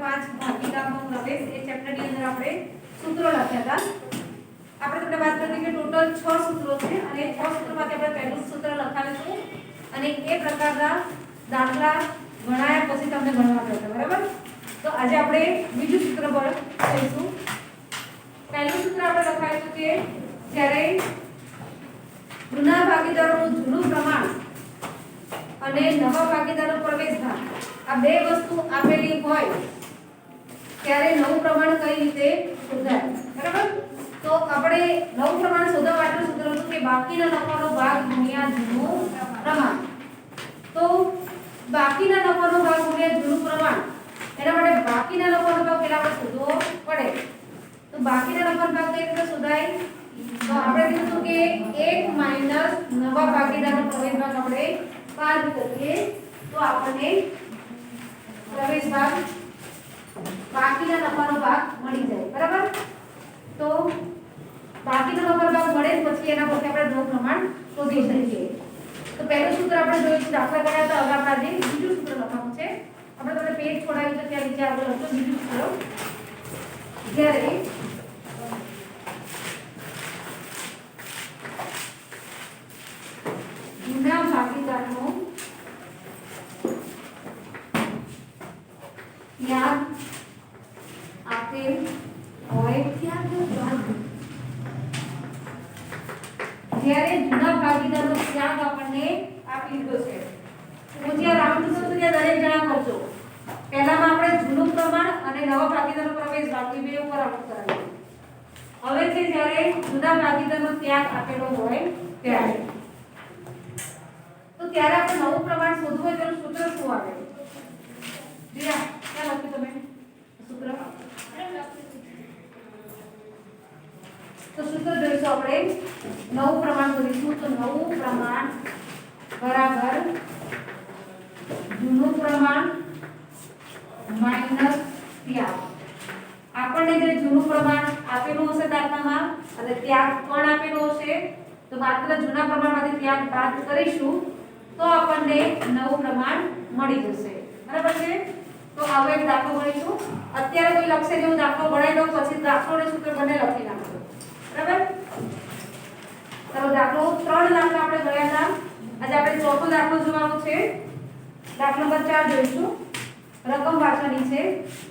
5 ભાગીદારનો પ્રવેશ એ ચેપ્ટર ની અંદર આપણે સૂત્રો લખ્યા હતા. આપણે તમને વાત કરી કે ટોટલ 6 સૂત્રો છે અને 6 સૂત્રોમાંથી આપણે પહેલું સૂત્ર લખાવીશું અને એ પ્રકારના દાખલા ગણાયા પછી તમને ગણવાનું છે. બરાબર? તો આજે આપણે બીજું સૂત્ર પર જઈશું. પહેલું સૂત્ર આપણે લખાયું કે જ્યારે જૂના ભાગીદારોનું જૂનું પ્રમાણ અને નવા ભાગીદારનો પ્રવેશ ભાગ આ બે વસ્તુ આપેલી હોય ત્યારે નવું પ્રમાણ કઈ રીતે શોધાય. બરાબર? તો આપણે નવું પ્રમાણ શોધવા માટે સૂત્ર હતું કે બાકીના નફાનો ભાગ ગુણ્યા જૂનું પ્રમાણ. તો બાકીના નફાનો ભાગ ગુણ્યા જૂનું પ્રમાણ એના માટે બાકીના નફાનો ભાગ પહેલા આપણે શોધવો પડે. તો બાકીના નફાનો ભાગ કઈ રીતે શોધાય? તો આપણે કીધું કે 1 માઈનસ નવા ભાગીદારનો પ્રવેશ ભાગ આપણે 5 કરીએ તો આપણને પ્રવેશ ભાગ બાકીના નફાનો ભાગ મળી જાય. બરાબર? તો બાકીનો નફાનો ભાગ મળે પછી એના પરથી આપણે નવું પ્રમાણ શોધી શકીએ. તો પહેલું સૂત્ર આપણે જોયું દાખલા કર્યા હતા અગાઉના જે બીજું સૂત્ર લખવાનું છે. આપણે તમને પેજ છોડાવ્યું છે ત્યાં નીચે આગળ લખો બીજું સૂત્ર. જ્યારે જૂના ભાગીદારનો ત્યાગ આપેલ હોય જ્યારે જૂના ભાગીદારનો ત્યાગ આપણને આપી દીધો છે. હું જ્યાં રાઉન્ડ કરું છું ત્યાં દરેક જણા કરજો. પહેલામાં આપણે જૂનું પ્રમાણ અને નવા ભાગીદારનો પ્રવેશ બાકી બે ઉપર આઉટ કરાવીએ. હવે છે જ્યારે જૂના ભાગીદારનો ત્યાગ આપેલો હોય ત્યારે તો ત્યારે આપણે નવું પ્રમાણ શોધવું હોય તેનું સૂત્ર શું આવે? જીયા ક્યાં લખ્યું તમે સૂત્ર? તો સૂત્ર જોઈશું આપણે નવું પ્રમાણ શોધીશું. તો નવું પ્રમાણ બરાબર જૂનું પ્રમાણ માઈનસ ત્યાગ. આપણને જે જૂનું પ્રમાણ આપેલું હશે દાખલામાં અને ત્યાગ પણ આપેલો હશે તો માત્ર જૂના પ્રમાણમાંથી ત્યાગ બાદ કરીશું તો આપણને નવું પ્રમાણ મળી જશે. બરાબર છે? તો આવો એક દાખલો ગણીશું. અત્યારે કોઈ લખશે જેવો દાખલો ગણાઈ દો પછી દાખલો અને સૂત્ર બંને લખી નાખજો. બરાબર? ચાલો દાખલો 3 દાખલા આપણે ગણ્યા હતા. આજે આપણે ચોથો દાખલો જોવાનો છે. દાખલો નંબર 4 જોઈશું. રકમ વાંચવાની છે.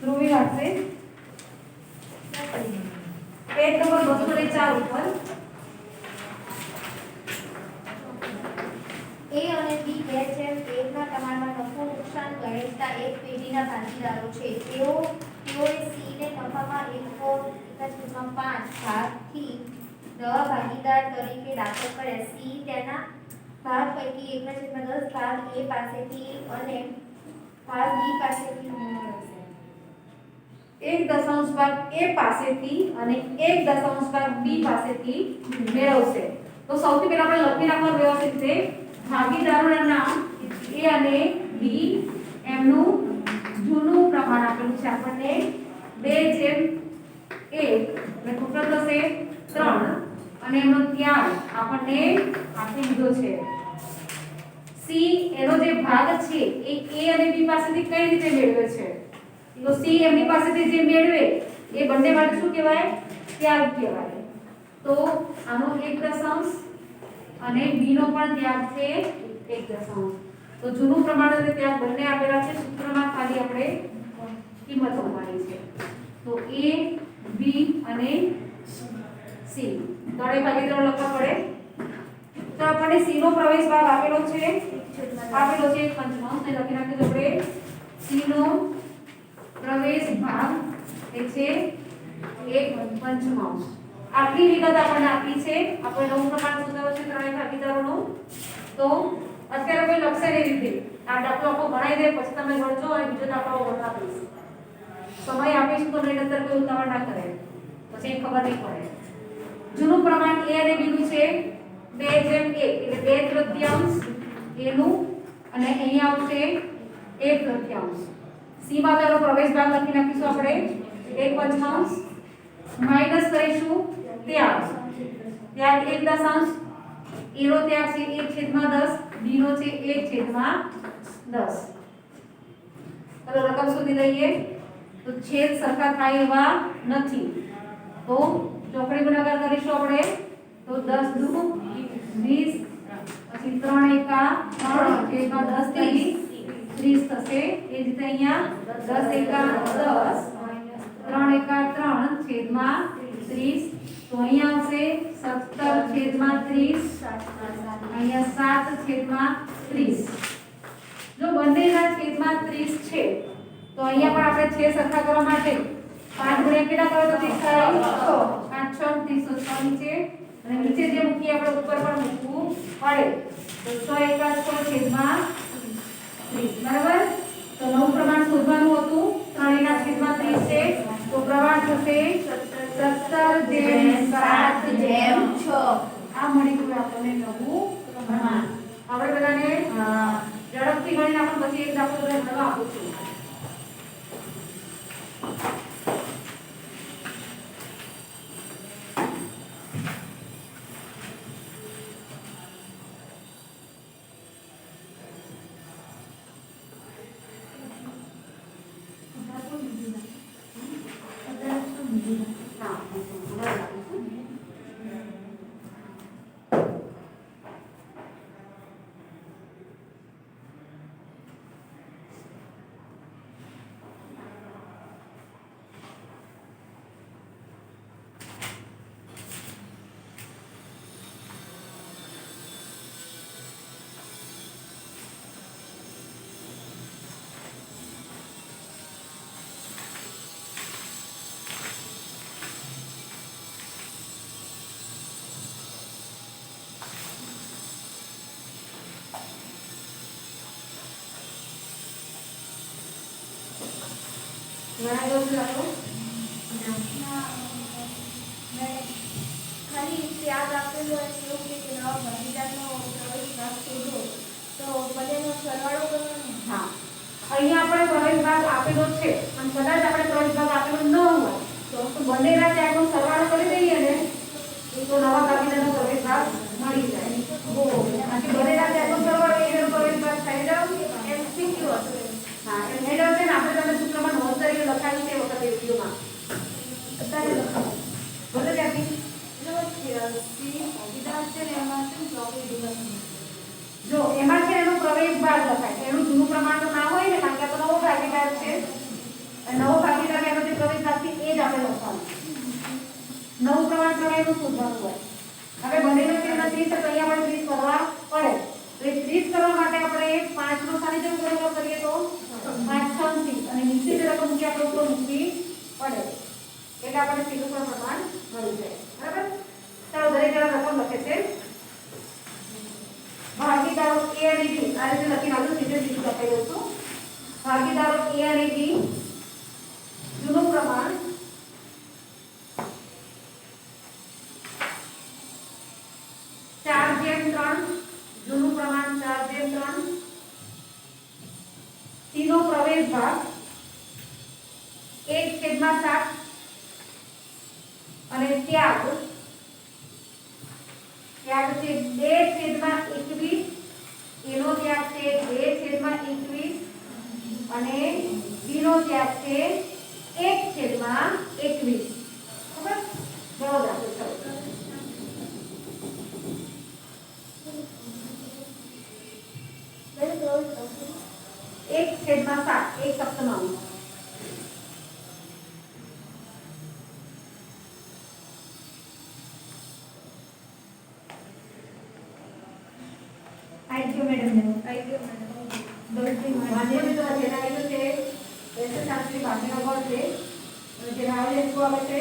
ધ્રુવી વાંચશે. પેજ નંબર 204 ઉપર A અને B 2/1 ના પ્રમાણમાં નફો નુકસાન વહેંચતા એક પેઢીના ભાગીદારો છે. તેઓએ C ને નફામાં 1/5 ભાગથી નવા ભાગીદાર તરીકે દાખલ કર્યા. C તેના ભાગ પૈકી 1/10 ભાગ A પાસેથી અને ભાગ B પાસેથી મેળવશે. 1/10 ભાગ A પાસેથી અને 1/10 ભાગ B પાસેથી મેળવશે. તો સૌથી પહેલા આપણે લખી રાખવાનું વ્યવસ્થિત છે. ભાગીદારોના નામ A અને B એમનું જૂનું પ્રમાણ આપેલું છે આપણને 2/1 એટલે ટોટલ થશે 3 અને એનો ત્યાગ આપણને આપી દીધો છે. C એનો જે ભાગ છે એ A અને B પાસેથી કઈ રીતે મેળવે છે? તો C એમની પાસેથી જે મેળવે એ બંને માટે શું કહેવાય? ત્યાગ કહેવાય. તો આનો 1/10 અને B નો પણ ત્યાગ છે 1/10. તો જૂનું પ્રમાણ અને ત્યાગ બંને આપેલા છે. સૂત્રમાં ખાલી આપણે કિંમત મૂકવાની છે. તો A B અને C ત્રણેય ભાગીદારો લખવા પડે. તો આપણને C નો પ્રવેશ ભાગ આપેલો છે 1/5 ને લખી નાખીએ તો આપણે C નો પ્રવેશ ભાગ એ છે 1/5. આટલી વિગત આપણને આપી છે. આપણે નવું પ્રમાણ શોધાવ્યું છે ત્રણેય ભાગીદારોનું. તો અત્યારે કોઈ લખશે નહીં રીતે આ દાખલો આખો ગણાઈ દે પછી તમે ગણજો અને બીજો દાખલો ગણવા દઈશ. સમય આપીશું તો નહીં નતર કોઈ ઉતાવળ ના કરે પછી ખબર નહીં પડે. જૂનું પ્રમાણ A અને B નું છે 2/1 એટલે 2/3 A નું અને અહીંયા આવશે 1/3. C માં તેનો પ્રવેશ ભાગ લખી નાખીશું આપણે 1/5 માઈનસ કરીશું ત્યાગ 1/10. A નો ત્યાગ છે 1/10 B નો છે 1/10. ચલો રકમ શોધી લઈએ. તો તો છેદ સરખા થાય એવા નથી. તો ચોકડી ગુણાકાર કરીશું આપણે. તો 10 દુ 20, પછી 3 એકા 3 છેદમાં 10 થઈ 30 થશે. એ જ રીતે અહીંયા 10 એકા 10, 3 એકા 3 છેદમાં 30. તો અહીંયા આવશે 17 છેદમાં 30, અહીંયા 7 છેદમાં 30. જો બંનેના છેદમાં 30 છે તો અહીંયા પણ આપણે છેદ સરખા કરવા માટે 5 ગુણ્યા કેટલા કરો તો 30 થાય 6. 5 6 306 નીચે, અને નીચે જે મૂકીએ આપણે ઉપર પણ મૂકવું પડે. તો 6 એકા 6 છેદમાં 30. બરાબર. તો નવું પ્રમાણ શોધવાનું હતું. 3 એના છેદમાં 30 છે તો પ્રમાણ થશે 17/7/6. આ મળી ગયું આપણને નવું પ્રમાણ. આપણે બધાને ઝડપથી ગણીને આપણે પછી એક દાખલો ગણવા આપું છું. ખાલી યાદ આપેલું હોય એવું કે નવા ભાગીદારનો પ્રવેશ ભાગ શોધો તો બધાનો સરવાળો કરવાનો. હા, અહીંયા આપણે પ્રવેશ ભાગ આપેલો છે અને કદાચ આપણે પ્રવેશ ભાગ આપેલો ન હોય તો બંનેના ત્યાગનો સરવાળો કરી દઈએ ને તો નવા ભાગીદારનો પ્રવેશ ભાગ મળી જાય. આથી બંનેના ત્યાગનો સરવાળો એનો પ્રવેશ ભાગ થઈ જાવ MCQ હશે. હા, એ મેડમ છે ને આપણે તમને સૂત્રમાં નોંધ તરીકે લખાવી છે વખતે વિડીયોમાં અત્યારે લખાવો બોલો ત્યાંથી. જો એમાં છે એનો પ્રવેશ ભાગ લખાય. એનું જૂનું પ્રમાણ તો ના હોય ને, કારણ કે આ તો નવો ભાગીદાર છે. અને નવો ભાગીદાર એનો જે પ્રવેશ ભાગ છે એ જ આપણે લખવાનું. નવું પ્રમાણ પ્રમાણે એનું શોધવાનું હોય. હવે બંનેનો છેદ 30 તો અહીંયા આપણે 30 કરવા પડે. તો એ 30 કરવા માટે આપણે 5 નો સાની જેમ ગુણાકાર કરીએ તો 5 6 30, અને નીચે જે રકમ મૂકી આપણે ઉપર મૂકવી પડે એટલે આપણને સીધું પણ પ્રમાણ મળી જાય. બરાબર. ચાલો દરેક જણા રકમ લખે છે. ભાગીદારો A અને B આ રીતે લખીને આગળ સીધે સીધું લખાઈ દઉં છું. ભાગીદારો A અને B જૂનું પ્રમાણ 4/3, જૂનું પ્રમાણ 4/3, C નો પ્રવેશ ભાગ 1/7 અને ત્યાગ છે 2/21, એનો ત્યાગ છે 2/21 અને બી નો ત્યાગ છે 1/21. બરાબર. બરાબર છે. ચલો 1/7 એક સપ્તમાંશ. आईक्यू मैडम ने आईक्यू मैडम दोस्ती माने तो जेना आईक्यू છે ऐसे शास्त्री ભાગીનો વર્ગ છે અને જે આવે શું આવે છે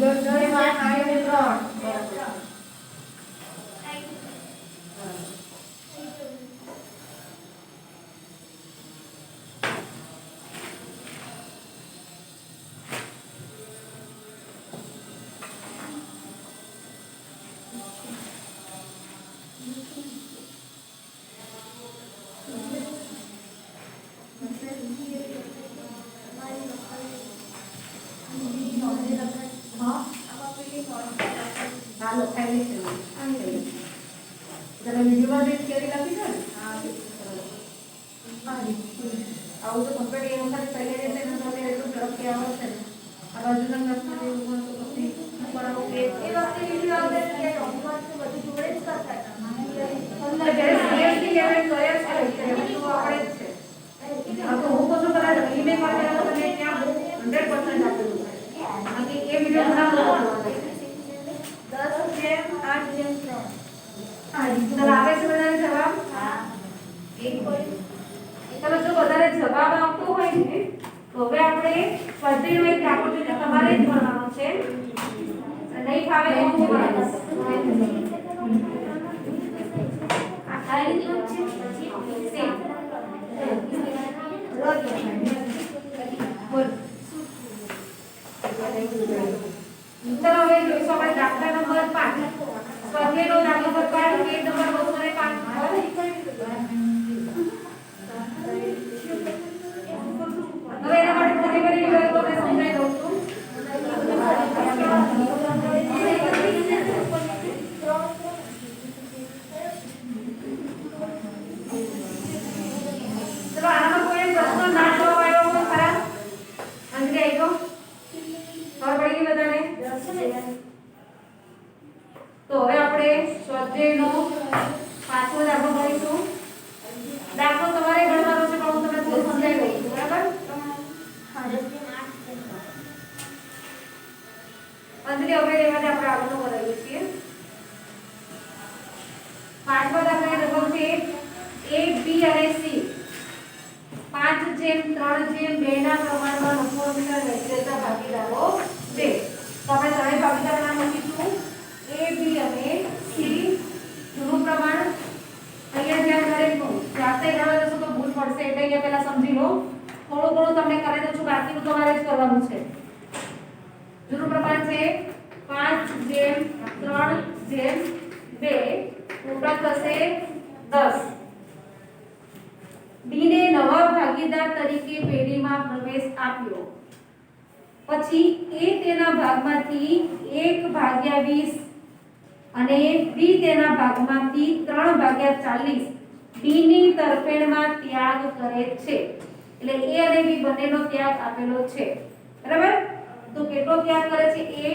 10 5 3 બરાબર. હાલો ખાઈ લે છે તમે વિડિયોમાં જે થિયરી લખી છે ને આવું તો કમ્પ્લીટ એ વખત તૈયારી છે ને તો એટલું ઝડપથી આવડે એ વખતે એવી આવડે કે હોમવર્ક તો બધું જોડે જ કરતા હતા. એટલે જ્યારે CST લેવલ કર્યા છે ત્યારે તો આપણે જ છે. આ તો હું કહું છું કદાચ ઈમેલ માટે તો તમે ત્યાં 100% આપેલું છે. બાકી એ વિડિયો ઘણા લોકો જોવા છે. 10:8:3. ચાલો આવે છે બધાને જવાબ? હા. એક કોઈ ચાલો જો બધાને જવાબ આવતો હોય ને તો હવે આપણે સ્વાધ્યાયનો એક દાખલો છે જે તમારે જ ભણવાનો છે. નહીં ફાવે તો હું ભણાવીશ. આ રીતનું છે. બોલ. ચાલો હવે જોઈશું આપણે દાખલા નંબર 5. સ્વાધ્યાયનો દાખલો નંબર 5 પેજ નંબર 205. હવે એના માટે થોડી ઘણી વિગતો તમને સમજાવી દઉં છું. ચલો આનામાં કોઈ પ્રશ્ન ના જવાબ આવ્યો હોય ખરા? અંજલિ આવ્યો? ખબર પડી ગઈ બધાને? તો હવે આપણે સ્વાધ્યાયનો 5મો દાખલો ગણીશું. દાખલો તમારે ગણવાનો છે પણ હું તમને થોડું સમજાવી દઉં છું. બરાબર? અંજલિ હવે એમાં આપણે આગળનો કરાવીએ છીએ. 5મો દાખલાનો દાખલો છે A, B અને C 5:3:2 ના પ્રમાણમાં નફો મીટર વહેંચેલા ભાગીદારો છે. તો આપણે ત્રણેય ભાગીદારોના નામ લખીશું A, B અને C. જૂનું પ્રમાણ અહીંયા ધ્યાન દરેકનું જાતે ગણવા જશો તો ભૂલ પડશે એટલે અહીંયા પહેલા સમજી લો. થોડું ઘણું તમને કરાવી દઉં છું, બાકીનું તમારે જ કરવાનું છે. જૂનું પ્રમાણ છે 5:3:2 ટોટલ થશે 10. D ને નવા ભાગીદાર તરીકે પેઢીમાં પ્રવેશ આપ્યો. પછી A તેના ભાગમાંથી 1/20 અને B તેના ભાગમાંથી 3/40 B ની તરફેણમાં ત્યાગ કરે છે. એટલે A અને B બંનેનો ત્યાગ આપેલો છે. બરાબર? તો કેટલો ત્યાગ કરે છે A?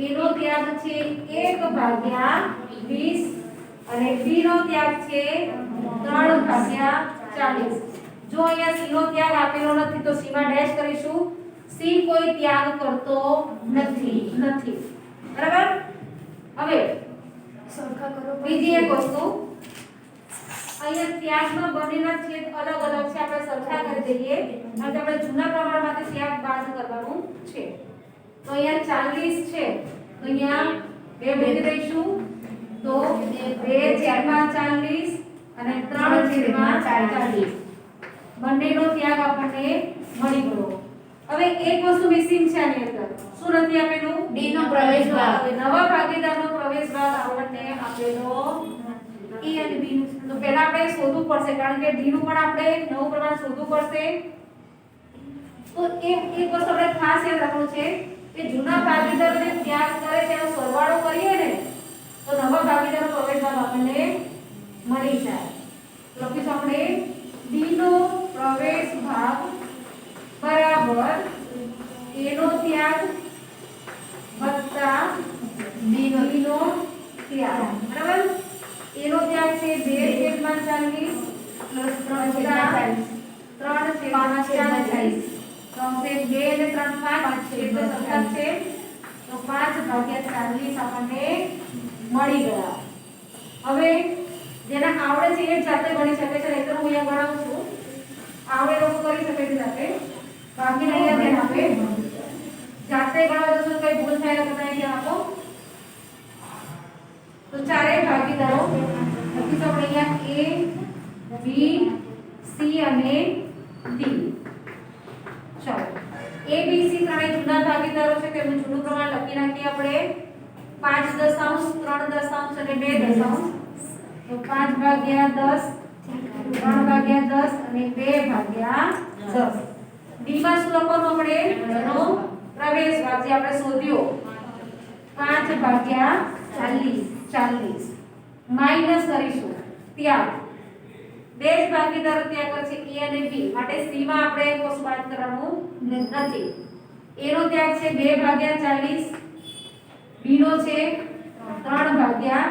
A નો ત્યાગ છે 1/20 અને B નો ત્યાગ છે 3/40. જો અહીંયા C નો ત્યાગ આપેલો નથી તો C માં ડેશ કરીશું. C કોઈ ત્યાગ કરતો નથી. બરાબર? હવે સરખા કરો. બીજી એક વસ્તુ અહીંયા ત્યાગમાં બંનેના છેદ અલગ અલગ છે. આપણે સરખા કરી દઈએ કારણ કે આપણે જૂના પ્રમાણમાંથી ત્યાગ બાદ કરવાનું છે. તો અહીંયા 40 છે તો અહીંયા 2 મૂકી દઈશું તો 2/40 અને 3/40 બંનેનો ત્યાગ આપણને મળી ગયો. હવે એક વસ્તુ મિસિંગ છે આની અંદર. શું નથી આપેલું? D નો પ્રવેશ ભાગ. હવે નવા ભાગીદારનો પ્રવેશ ભાગ આપણને આપેલો A અને B નું. તો પહેલા આપણે શોધવું પડશે કારણ કે D નું પણ આપણે નવું પ્રમાણ શોધવું પડશે. તો એક વસ્તુ આપણે ખાસ યાદ રાખવું છે કે જૂના ભાગીદારો જે ત્યાગ કરે છે એનો સરવાળો કરીએ ને તો નવા ભાગીદારનો પ્રવેશ ભાગ આપણને મળી જાય. લખીશું આપણે D નો પ્રવેશ ભાગ બરાબર A નો ત્યાગ વત્તા B નો ત્યાગ. બરાબર? A નો ત્યાગ છે 2/40 પ્લસ 3/40 3/40 તો છે 2 અને 3 5 છે તો સંખ્યા છે તો 5/40 આપણને મળી ગયા. હવે જેને આવડે છે એ જાતે ગણી શકે છે નહીતર હું અહીંયા ગણાવું છું. આવડે લોકો કરી શકે છે જાતે. બાકી અહીંયા ધ્યાન આપે. જાતે ગણવા જશો કઈ ભૂલ થાય તો બધાને ધ્યાન આપો. તો ચારે ભાગીદારો લખીશું આપણે અહીંયા A, B, C અને D. ચાલો A, B, C ત્રણેય જૂના ભાગીદારો છે તેમનું જૂનું પ્રમાણ લખી નાખીએ આપણે 5 દશાંશ 3 દશાંશ અને 2 દશાંશ. તો 5/10 3/10 અને 2/10. D માં શું લખવાનું આપણે? એનો પ્રવેશ ભાગ જે આપણે શોધ્યો 5/40 માઈનસ કરીશું ત્યાગ. બે જ ભાગીદારો ત્યાગ કરે છે A અને B માટે C માં આપણે કશું બાદ કરવાનું નથી. A નો ત્યાગ છે 2/40, B નો છે 3/40,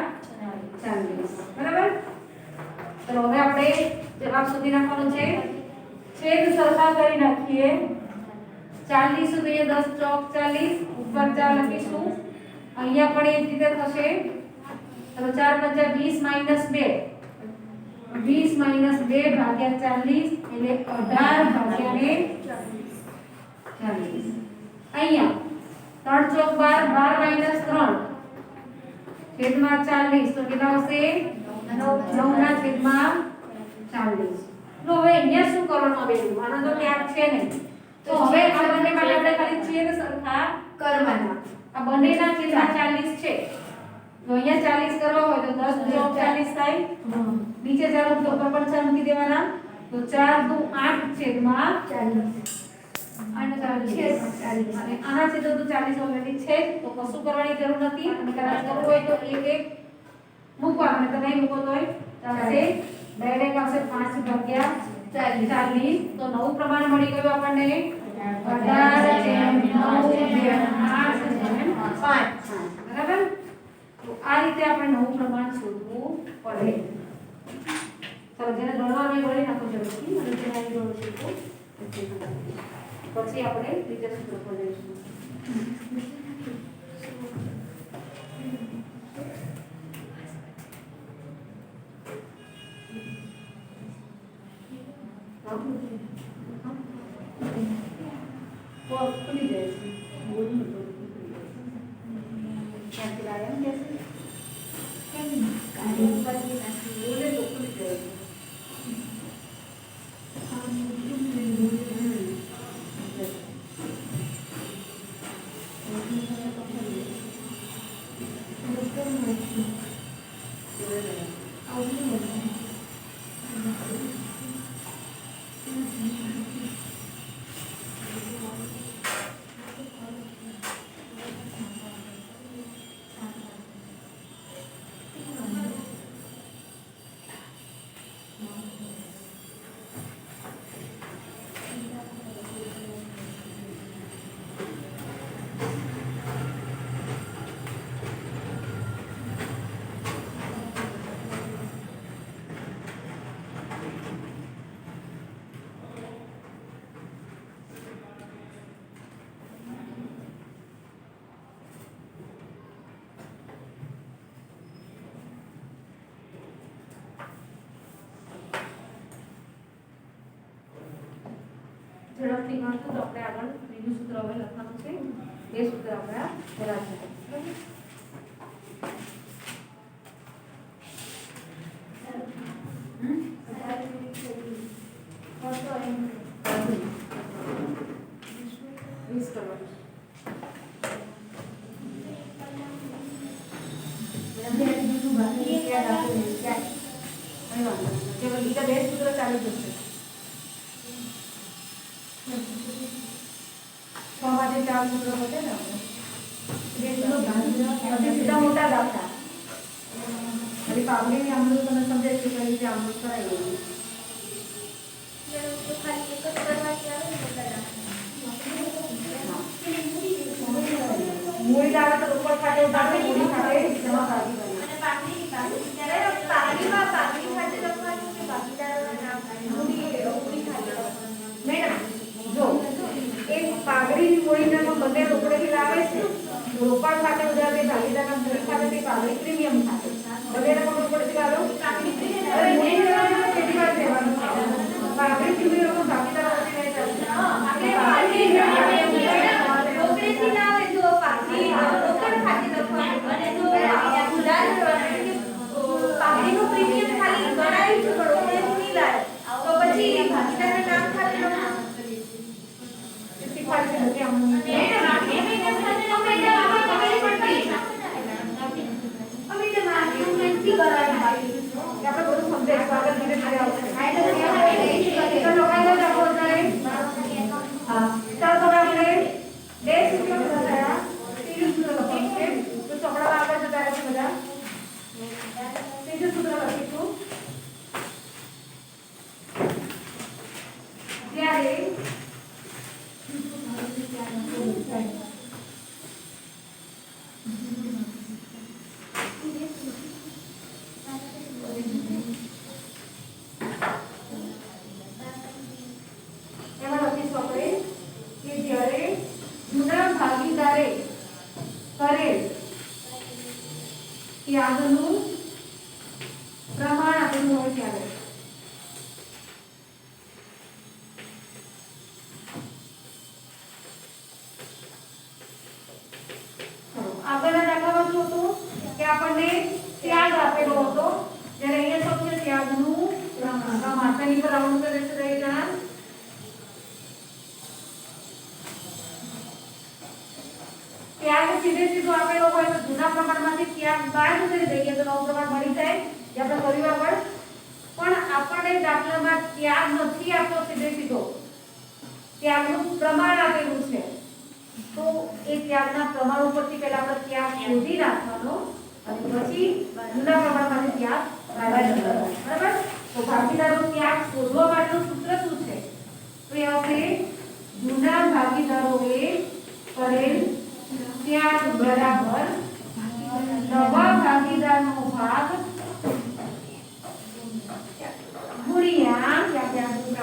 બરાબર. તો હવે આપણે જવાબ શોધી નાખવાનો છે. છેદ સરખા કરી નાખીએ. 40 સુધી 10 ચોક 40, ઉપર 4 લખીશું. અહીંયા પણ એ જ રીતે થશે. તો 4 × 20 - 2, 20 - 2/40 એટલે 18/40. અહીંયા 3 ચોક 12, 12 - 3 છેદમાં 40 તો કેટલા આવશે? 9/40. તો હવે અહીંયા શું કરવાનું આવેલું? આનો તો ત્યાગ છે નહીં. તો હવે આ બંને માટે આપણે ખાલી છેદ સરખા કરવાના. આ બંનેના છેદમાં 40 છે. તો અહીંયા 40 કરવા હોય તો 10 ચોક 40 થાય. નીચે 4 ઉપર પણ 4 મૂકી દેવાના. તો 4 × 2 = 8 છેદમાં 40. અને 40 અને આના છેદો તો 40 ઓલરેડી છે તો કશું કરવાની જરૂર નથી. અને કદાચ કરવું હોય તો એક એક મૂકવાનું. અને તો નહીં મૂકો તોય ચાલશે. ડાયરેક્ટ આવશે 5/40. તો નવું પ્રમાણ મળી ગયું આપણને 18/9/8/5. બરાબર. તો આ રીતે આપણે નવું પ્રમાણ શોધવું પડે. ચાલો જેને ગણવાનું એ ગણી નાખો જરૂરથી. અને જેને અહીં ગણવું છે તો પછી આપણે બીજા સૂત્ર પર જઈશું. ખુલી જાય છે. ક્યાંથી લાવ્યા ને કહેશે? બોલે તો ખુલી જાય છે. ઝડપથી ગણશું તો આપણે આગળ બીજું સૂત્ર હવે લખવાનું છે. એ સૂત્ર આપણે રાખીશું. બીજા બે સૂત્ર ચાલુ જશે. 6 માંથી 4 સૂત્રો વધે ને આપણે સીધા મોટા દાખલા. ખાલી પાવલીની આમલું તમે સમજાય છે કઈ રીતે આમલું કરાય. મૂળી આવે તો ઉપર ખાતે ઉતારે, મૂળી ખાતે જમા કાઢી બને. અને પાકડી પાકડીમાં પાકડી ખાતે લખવાનું કે બાકીદારોના નામ મૂળી ખાતે મેડમ જો એક પાઘડીની મૂળીના બંને રોકડેથી લાવે છે. રોકડ ખાતે ઉધાર ભાગીદારના મૂળી ખાતે તે પાઘડી પ્રીમિયમ ખાતે બંને રકમ રોકડેથી લાવો. પાઘડી પ્રીમિયમ કેટલી વાર દેવાનું? પાઘડી પ્રીમિયમ ભાગીદાર વચ્ચે નહીં ચાલશે. રોકડેથી લાવે તો પાઘડી રોકડ ખાતે લખવાનું. અને જો ઉધાર પાઘડીનું પ્રીમિયમ ખાલી ગણાવી છે પણ રોકડેથી નહીં લાવે તો પછી ભાગીદારના નામ ખાતે લખવાનું. એમાં લખીશું આપણે કે જ્યારે જૂના ભાગીદારે કરેલ ત્યાગનું પ્રમાણ આપેલું હોય ત્યારે આગળના દાખલામાં શું હતું કે આપણને ત્યાગ આપેલો હતો જ્યારે અહીંયા શું છે ત્યાગનું પ્રમાણ તેની પર રાઉન્ડ કરે છે દરેક જણા ત્યાગ સીધે સીધો આપેલો હોય તો જૂના પ્રમાણમાંથી ત્યાગ બાદ કરી દઈએ તો નવું પ્રમાણ મળી જાય જે આપણે કર્યું આગળ પણ આપણને દાખલામાં ત્યાગ નથી આપતો સીધે સીધો ત્યાગનું પ્રમાણ આપેલું છે તો એ ત્યાગના પ્રમાણ ઉપરથી પહેલા આપણે ત્યાગ શોધી રાખવાનો અને પછી જૂના પ્રમાણમાંથી ત્યાગ બાદ કરવાનો બરાબર તો ભાગીદારો ત્યાગ શોધવા માટેનું સૂત્ર શું છે તો એ આવશે જૂના ભાગીદારોએ કરેલ ત્યાગ બરાબર નવા ભાગીદારનો ભાગ ગુણ્યા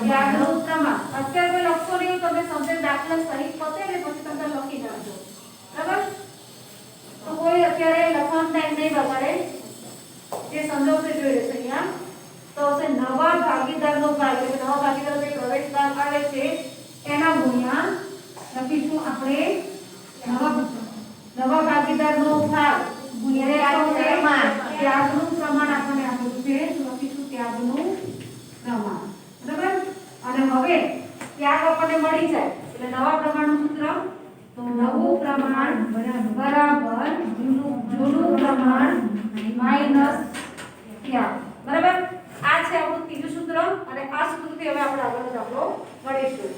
ત્યાગનું પ્રમાણ અત્યારે કોઈ લખશો નહીં તમે સમજે દાખલા સહિત પતે ને પછી તમે લખી નાખજો બરાબર તો કોઈ અત્યારે લખવાનો ટાઈમ નહીં બગાડે જે સમજાવશે જોઈ લેશે અહીંયા તો હશે નવા ભાગીદારનો ભાગ એટલે નવા ભાગીદાર જે પ્રવેશદાર આવે છે એના ગુણ્યા લખીશું આપણે નવા ભાગીદારનો ભાગ ગુણ્યા ત્યાગનું પ્રમાણ આપણને આપેલું છે તો લખીશું ત્યાગનું પ્રમાણ બરાબર અને હવે ત્યાગ આપણને મળી જાય એટલે નવા પ્રમાણનું સૂત્ર તો નવું પ્રમાણ બરાબર જૂનું પ્રમાણ માઈનસ ત્યાગ બરાબર આ છે આપણું ત્રીજું સૂત્ર અને આ સૂત્રથી હવે આપણે આગળનો દાખલો મળીશું